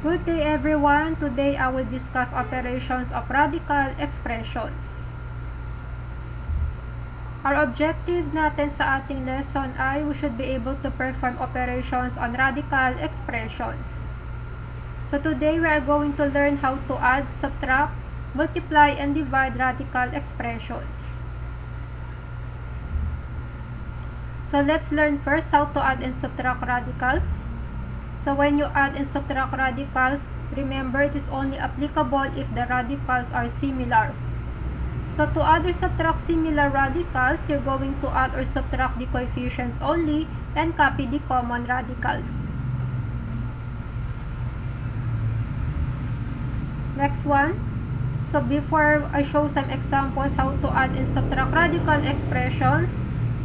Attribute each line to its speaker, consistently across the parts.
Speaker 1: Good day everyone! Today I will discuss operations of radical expressions. Our objective natin sa ating lesson ay we should be able to perform operations on radical expressions. So today we are going to learn how to add, subtract, multiply, and divide radical expressions. So let's learn first how to add and subtract radicals. So when you add and subtract radicals, remember it is only applicable if the radicals are similar. So to add or subtract similar radicals, you're going to add or subtract the coefficients only and copy the common radicals. Next one. So before I show some examples how to add and subtract radical expressions,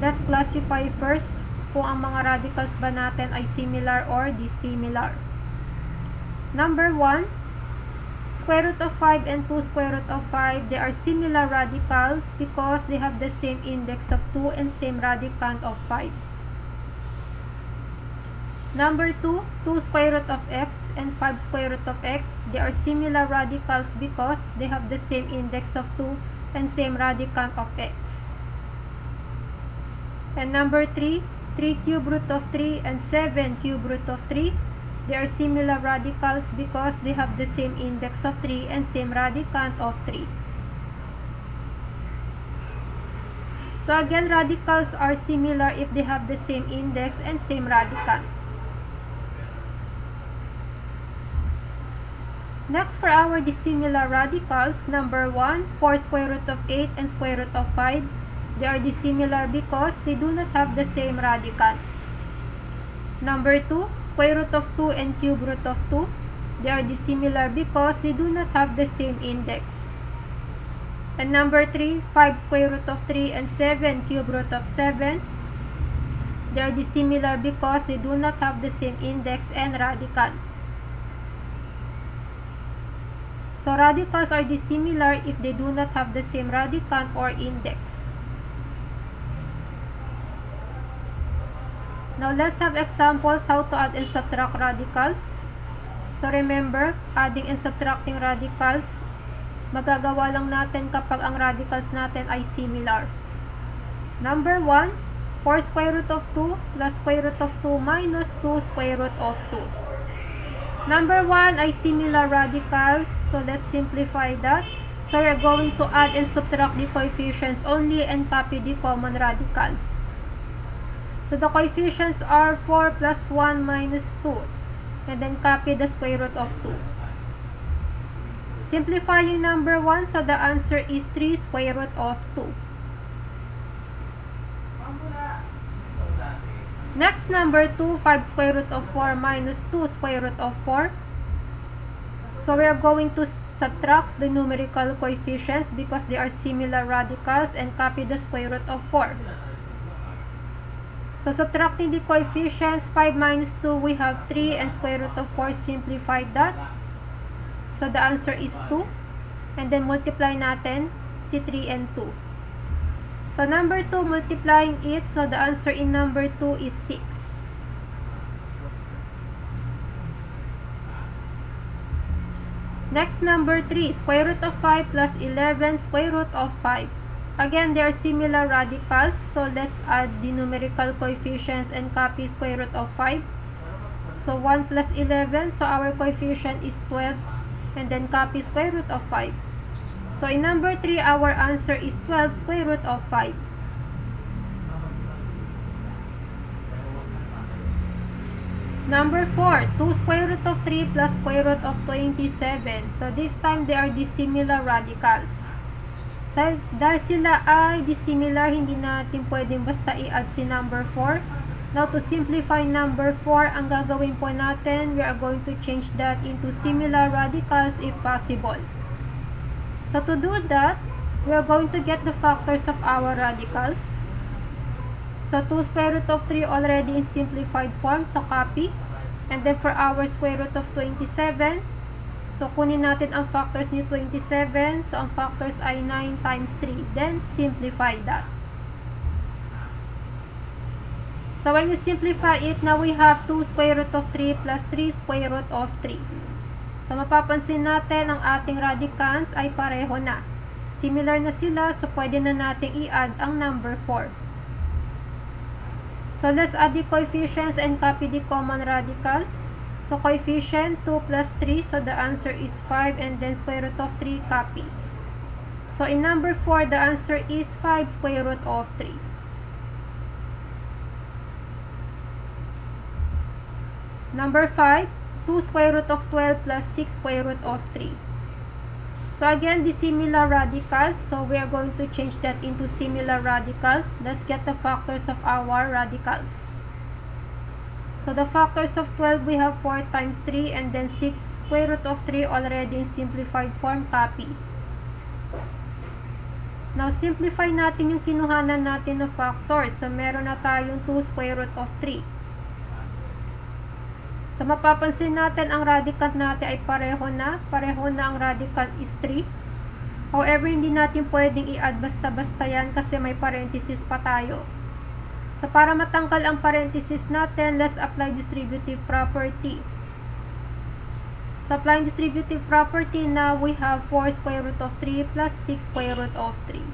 Speaker 1: let's classify first kung ang mga radicals ba natin ay similar or dissimilar. Number 1, square root of 5 and 2 square root of 5, they are similar radicals because they have the same index of 2 and same radicand of 5. Number 2, 2 square root of x and 5 square root of x, they are similar radicals because they have the same index of 2 and same radicand of x. And number 3, 3 cube root of 3 and 7 cube root of 3, they are similar radicals because they have the same index of 3 and same radicand of 3. So again, radicals are similar if they have the same index and same radicand. Next, for our dissimilar radicals, number 1, 4 square root of 8 and square root of 5, they are dissimilar because they do not have the same radicand. Number 2, square root of 2 and cube root of 2, they are dissimilar because they do not have the same index. And number 3, 5 square root of 3 and 7 cube root of 7, they are dissimilar because they do not have the same index and radicand. So radicals are dissimilar if they do not have the same radicand or index. Now let's have examples how to add and subtract radicals. So remember, adding and subtracting radicals, magagawa lang natin kapag ang radicals natin ay similar. Number 1, 4 square root of 2 plus square root of 2 minus 2 square root of 2. Number 1 ay similar radicals, so let's simplify that. So we're going to add and subtract the coefficients only and copy the common radical. So the coefficients are 4 plus 1 minus 2. And then copy the square root of 2. Simplifying number 1, so the answer is 3 square root of 2. Next, number 2, 5 square root of 4 minus 2 square root of 4. So we are going to subtract the numerical coefficients because they are similar radicals and copy the square root of 4. So subtracting the coefficients, 5 minus 2, we have 3 and square root of 4, simplified that. So the answer is 2. And then multiply natin si 3 and 2. So number 2, multiplying it, so the answer in number 2 is 6. Next, number 3, square root of 5 plus 11 square root of 5. Again, they are similar radicals, so let's add the numerical coefficients and copy square root of 5. So 1 plus 11, so our coefficient is 12, and then copy square root of 5. So in number 3, our answer is 12 square root of 5. Number 4, 2 square root of 3 plus square root of 27. So this time, they are dissimilar radicals. So, dahil sila ay dissimilar, hindi natin pwedeng basta i-add si number 4. Now, to simplify number 4, ang gagawin po natin, we are going to change that into similar radicals if possible. So, to do that, we are going to get the factors of our radicals. So, 2 square root of 3 already in simplified form, so copy. And then, for our square root of 27, so, kunin natin ang factors ni 27. So, ang factors ay 9 times 3. Then, simplify that. So, when you simplify it, now we have 2 square root of 3 plus 3 square root of 3. So, mapapansin natin ang ating radicands ay pareho na. Similar na sila, so pwede na nating i-add ang number 4. So, let's add the coefficients and copy the common radical. So, coefficient 2 plus 3, so the answer is 5, and then square root of 3, copy. So, in number 4, the answer is 5 square root of 3. Number 5, 2 square root of 12 plus 6 square root of 3. So, again, the similar radicals. So, we are going to change that into similar radicals. Let's get the factors of our radicals. So, the factors of 12, we have 4 times 3, and then 6 square root of 3 already in simplified form, copy. Now, simplify natin yung kinuhanan natin na factors. So, meron na tayong 2 square root of 3. So, mapapansin natin ang radical natin ay pareho na. Pareho na ang radical is 3. However, hindi natin pwedeng i-add basta-basta yan kasi may parenthesis pa tayo. So, para matanggal ang parenthesis natin, let's apply distributive property. So, applying distributive property, now we have 4 square root of 3 plus 6 square root of 3.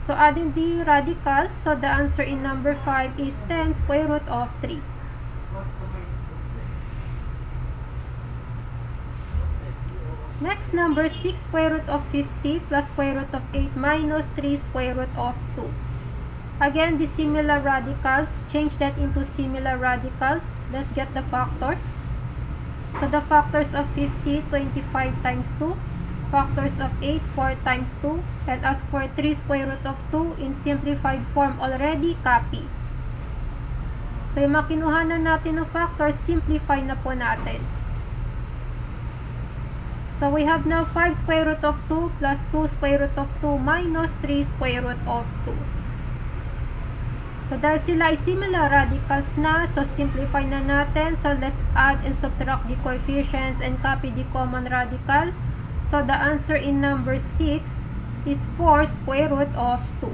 Speaker 1: So, adding the radicals, so the answer in number 5 is 10 square root of 3. Next, number 6 square root of 50 plus square root of 8 minus 3 square root of 2. Again, the similar radicals, change that into similar radicals. Let's get the factors. So, the factors of 50, 25 times 2. Factors of 8, 4 times 2. And as for 3 square root of 2, in simplified form already, copy. So, yung makinuhanan natin ng factors, simplify na po natin. So, we have now 5 square root of 2 plus 2 square root of 2 minus 3 square root of 2. So, dahil sila ay similar radicals na, so simplify na natin. So, let's add and subtract the coefficients and copy the common radical. So, the answer in number 6 is 4 square root of 2.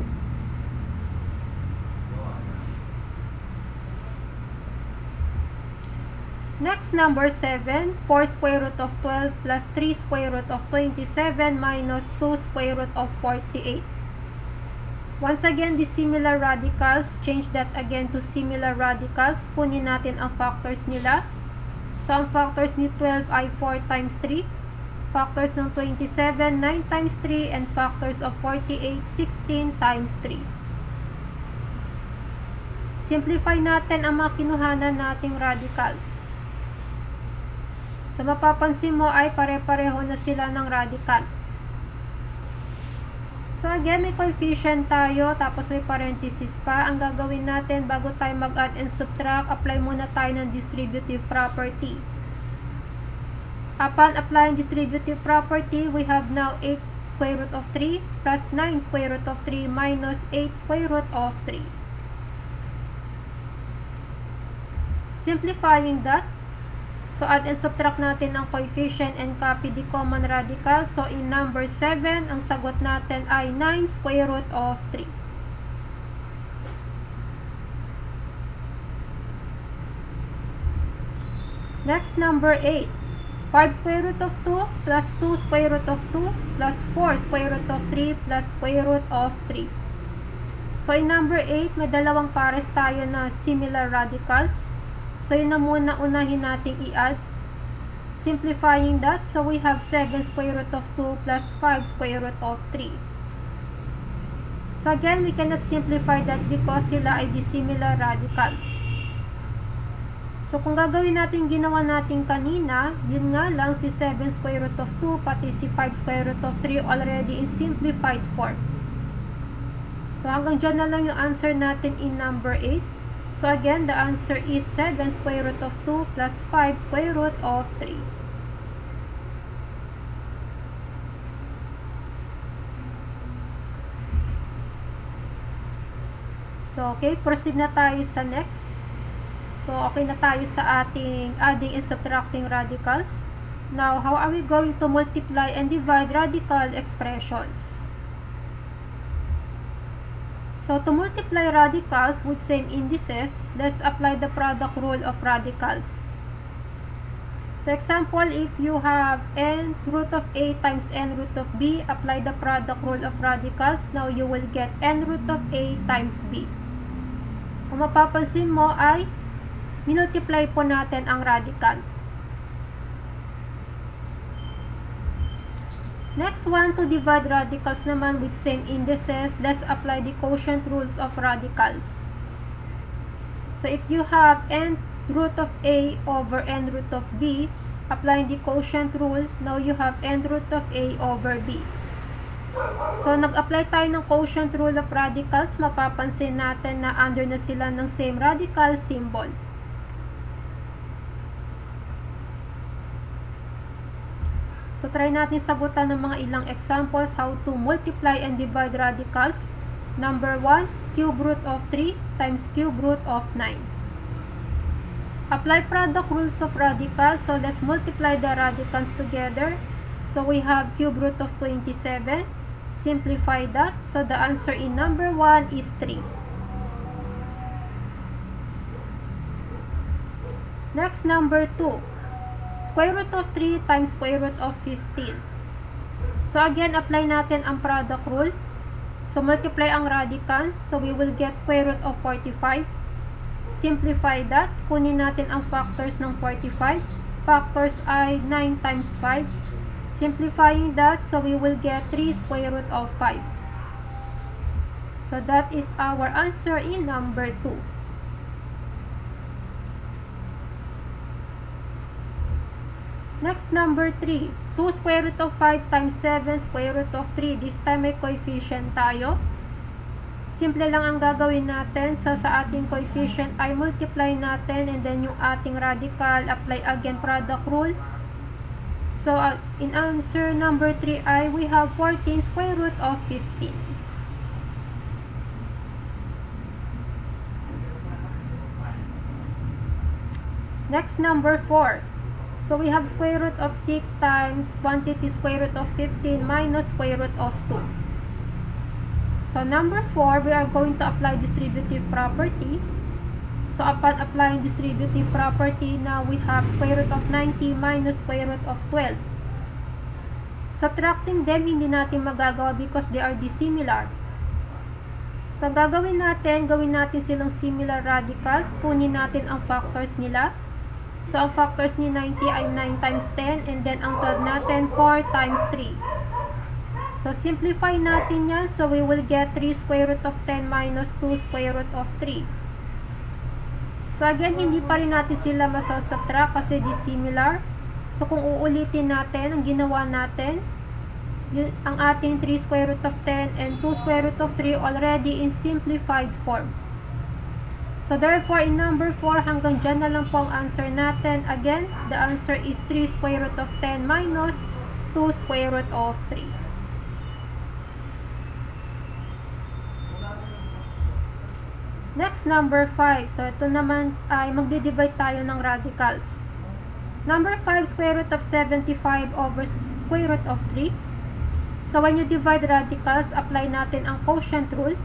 Speaker 1: Next, number 7, 4 square root of 12 plus 3 square root of 27 minus 2 square root of 48. Once again, the similar radicals, change that again to similar radicals. Kunin natin ang factors nila. So, ang factors ni 12 ay 4 times 3. Factors ng 27, 9 times 3. And factors of 48, 16 times 3. Simplify natin ang mga kinuhanan nating radicals. So, mapapansin mo ay pare-pareho na sila ng radical. So, again, may coefficient tayo, tapos may parenthesis pa. Ang gagawin natin, bago tayo mag-add and subtract, apply muna tayo ng distributive property. Upon applying distributive property, we have now 8 square root of 3 plus 9 square root of 3 minus 8 square root of 3. Simplifying that, so, add and subtract natin ang coefficient and copy the common radical. So, in number 7, ang sagot natin ay 9 square root of 3. Next, number 8. 5 square root of 2 plus 2 square root of 2 plus 4 square root of 3 plus square root of 3. So, in number 8, may dalawang pares tayo na similar radicals. So, yun na muna unahin nating i-add. Simplifying that, so we have 7 square root of 2 plus 5 square root of 3. So, again, we cannot simplify that because sila ay dissimilar radicals. So, kung gagawin natin ginawa natin kanina, yun nga lang si 7 square root of 2 pati si 5 square root of 3 already in simplified form. So, hanggang dyan na lang yung answer natin in number 8. So, again, the answer is 7 square root of 2 plus 5 square root of 3. So, okay, proceed na tayo sa next. So, okay na tayo sa ating adding and subtracting radicals. Now, how are we going to multiply and divide radical expressions? So, to multiply radicals with same indices, let's apply the product rule of radicals. So example, if you have n root of a times n root of b, apply the product rule of radicals. Now you will get n root of a times b. Kung mapapansin mo ay minultiply po natin ang radical. Next one, to divide radicals naman with same indices, let's apply the quotient rules of radicals. So if you have n root of a over n root of b, applying the quotient rule, now you have n root of a over b. So nag-apply tayo ng quotient rule of radicals, mapapansin natin na under na sila ng same radical symbol. So, try natin sagutan ng mga ilang examples how to multiply and divide radicals. Number 1, cube root of 3 times cube root of 9. Apply product rules of radicals. So, let's multiply the radicals together. So, we have cube root of 27. Simplify that. So, the answer in number 1 is 3. Next, number 2. Square root of 3 times square root of 15. So again, apply natin ang product rule. So multiply ang radical. So we will get square root of 45. Simplify that. Kunin natin ang factors ng 45. Factors ay 9 times 5. Simplifying that, so we will get 3 square root of 5. So that is our answer in number 2. Next, number 3. 2 square root of 5 times 7 square root of 3. This time may coefficient tayo. Simple lang ang gagawin natin. So, sa ating coefficient ay multiply natin and then yung ating radical, apply again product rule. So, in answer number 3 ay we have 14 square root of 15. Next, number 4. So, we have square root of 6 times quantity square root of 15 minus square root of 2. So, number 4, we are going to apply distributive property. So, upon applying distributive property, now we have square root of 90 minus square root of 12. Subtracting them, hindi natin magagawa because they are dissimilar. So, gawin natin silang similar radicals. Kunin natin ang factors nila. So, ang factors ni 90 ay 9 times 10 and then ang 12 natin 4 times 3. So, simplify natin yan. So, we will get 3 square root of 10 minus 2 square root of 3. So, again, hindi pa rin natin sila masasubtract kasi dissimilar. So, kung uulitin natin, ang ginawa natin, yun, ang ating 3 square root of 10 and 2 square root of 3 already in simplified form. So, therefore, in number 4, hanggang dyan na lang po ang answer natin. Again, the answer is 3 square root of 10 minus 2 square root of 3. Next, number 5. So, ito naman ay magdi-divide tayo ng radicals. Number 5, square root of 75 over square root of 3. So, when you divide radicals, apply natin ang quotient rule.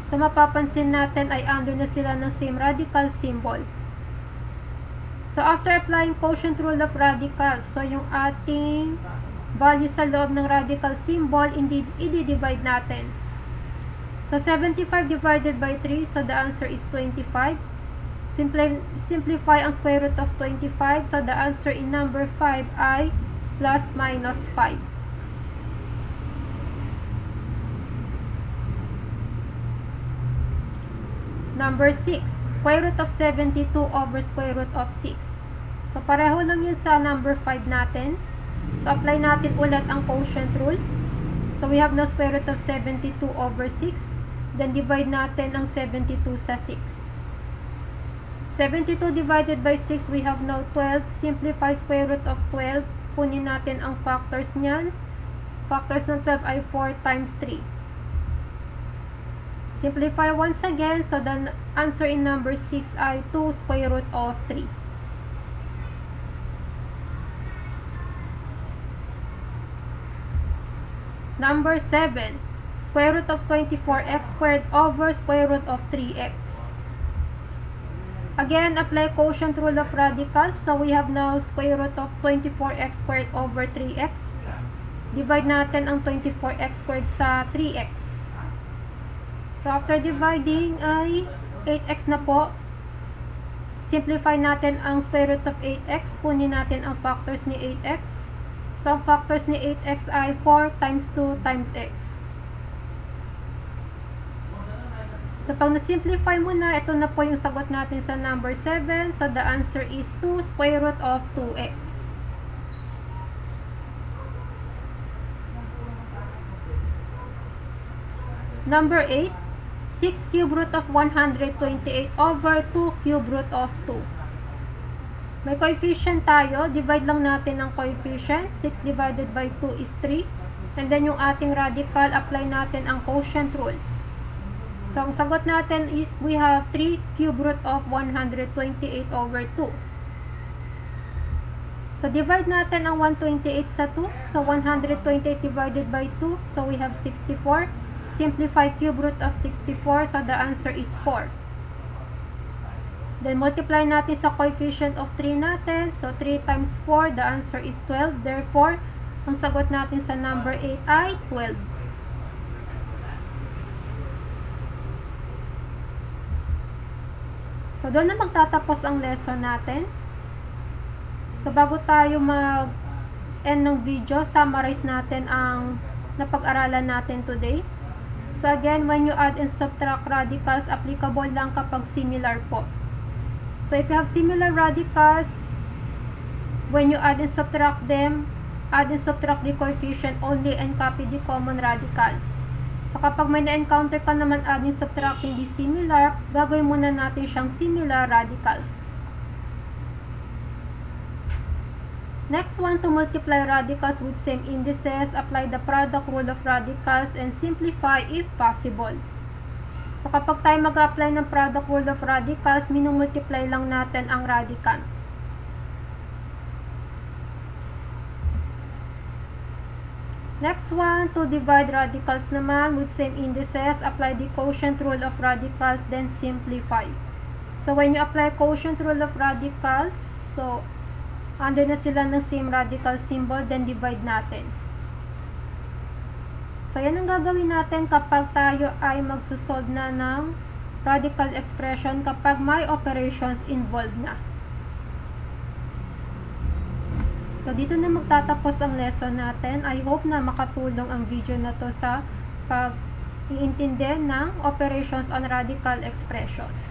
Speaker 1: So, mapapansin natin ay under na sila ng same radical symbol. So, after applying quotient rule of radicals, so yung ating value sa loob ng radical symbol, i-divide natin. So, 75 divided by 3, so the answer is 25. Simplify ang square root of 25, so the answer in number 5 ay plus minus 5. Number 6, square root of 72 over square root of 6. So, pareho lang yun sa number 5 natin. So, apply natin ulit ang quotient rule. So, we have now square root of 72 over 6. Then, divide natin ang 72 sa 6. 72 divided by 6, we have now 12. Simplify square root of 12. Kunin natin ang factors niyan. Factors ng 12 ay 4 times 3. Simplify once again, so the answer in number 6 ay 2 square root of 3. Number 7, square root of 24x squared over square root of 3x. Again, apply quotient rule of radicals. So we have now square root of 24x squared over 3x. Divide natin ang 24x squared sa 3x. So after dividing ay 8x na po. Simplify natin ang square root of 8x. Kunin natin ang factors ni 8x. So ang factors ni 8x ay 4 times 2 times x. So pag na-simplify mo na, ito na po yung sagot natin sa number 7. So the answer is 2 square root of 2x. Number 8. 6 cube root of 128 over 2 cube root of 2. May coefficient tayo. Divide lang natin ang coefficient. 6 divided by 2 is 3. And then yung ating radical, apply natin ang quotient rule. So ang sagot natin is we have 3 cube root of 128 over 2. So divide natin ang 128 sa 2. So 128 divided by 2. So we have 64. Simplify cube root of 64, so the answer is 4. Then multiply natin sa coefficient of 3 natin. So 3 times 4, the answer is 12. Therefore, ang sagot natin sa number 8 ay 12. So doon na magtatapos ang lesson natin. So bago tayo mag-end ng video, summarize natin ang napag-aralan natin today. So again, when you add and subtract radicals, applicable lang kapag similar po. So if you have similar radicals, when you add and subtract them, add and subtract the coefficient only and copy the common radical. So kapag may na-encounter ka naman add and subtracting the similar, gagawin muna natin siyang similar radicals. Next one, to multiply radicals with same indices, apply the product rule of radicals and simplify if possible. So kapag tayo mag-apply ng product rule of radicals, minumultiply lang natin ang radicand. Next one, to divide radicals naman with same indices, apply the quotient rule of radicals, then simplify. So when you apply quotient rule of radicals, so under na sila ng same radical symbol, then divide natin. So yan ang gagawin natin kapag tayo ay magsusolve na ng radical expression kapag may operations involved na. So dito na magtatapos ang lesson natin. I hope na makatulong ang video na to sa pag-iintindi ng operations on radical expressions.